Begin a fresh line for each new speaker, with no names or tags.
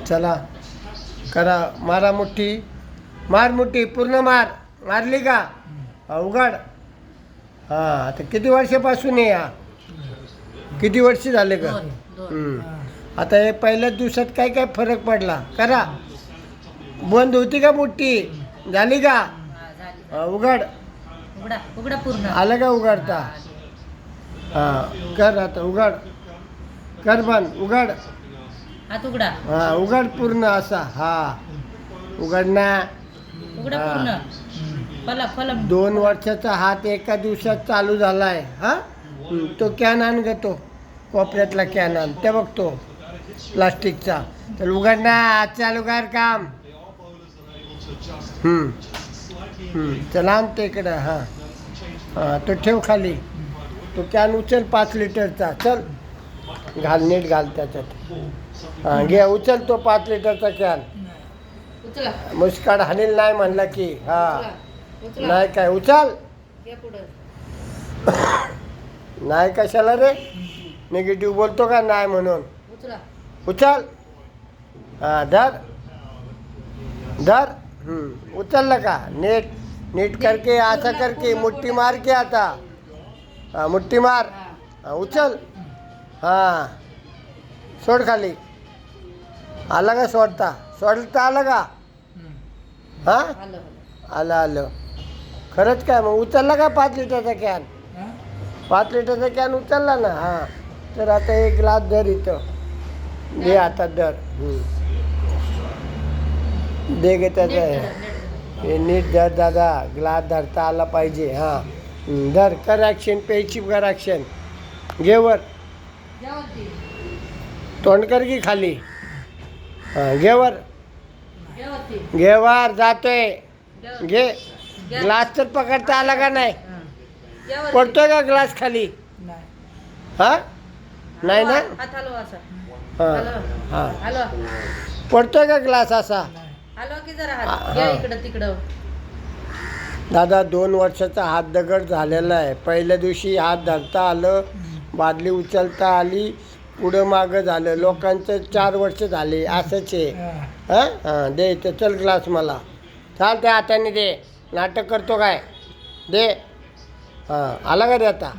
चला करा, मारा मुठ्ठी, मार मुठ्ठी, पूर्ण मार. मारली का? उघड. हां, आता किती वर्षापासून आहे हा? किती वर्ष झाले का? आता हे पहिल्याच दिवसात काय काय फरक पडला? करा. बंद होती का मुठ्ठी? झाली का? उघड.
उघडा उघडा पूर्ण.
आलं का उघडता? हां, कर आता उघड. कर बंद, उघड.
हात उघडा.
हां, उघड पूर्ण असा. उघड ना.
उघडा पूर्ण. फला फला.
2 वर्षाचा हात एका दिवसात चालू झालाय. तो कॅन आण ग, तो कोपऱ्यातला कॅन आण, ते बघतो प्लास्टिकचा. तर उघड ना, आज चालू कर काम. चला आण ते इकडं. हां, तो ठेव खाली. तो कॅन उचल 5 लिटरचा. चल घाल, नीट घाल त्याच्यात. घे, उचल तो 5 लिटरचा कॅन.
उचला.
मुस्काड हानील नाही म्हणला की.
उचला.
नाही काय, उचल.
या पुढं.
नाही कशाला रे? निगेटिव्ह बोलतो का नाही म्हणून?
उचला.
उचल. धर धर. उचललं का? नीट नीट करके, असं करके मुठ्ठी मार के आता. मुठ्ठी मार. उचल. सोड खाली. आला का सोडता? सोडता आलं का?
आलं.
आलं. खरंच काय? मग उचलला का 5 लिटरचा कॅन? 5 लिटरचा कॅन उचलला ना. तर आता एक ग्लास धर इथं. दे आता, धर. दे गे त्याचं. हे नीट धर दादा, ग्लास धरता आला पाहिजे. धर, कर ॲक्शन, प्यायची कर ॲक्शन. घे वर. तोंड कर की खाली. घे वर. घे वर, जातोय. घे. ग्लास तर पकडता आला का नाही? पडतोय का ग्लास खाली? नाही ना?
हात हलवा असा.
हां, पडतोय का ग्लास असा?
हलवा की जरा हात. या इकडं तिकडं.
दादा 2 वर्षाचा हात दगड झालेला आहे. पहिल्या दिवशी हात धरता आलं, बादली उचलता आली, पुढं मागं झालं. लोकांचं 4 वर्ष झाले असंच आहे. दे इथं. चल ग्लास मला. चाल, त्या हाताने दे. नाटक करतो काय? दे. आला का रे आता?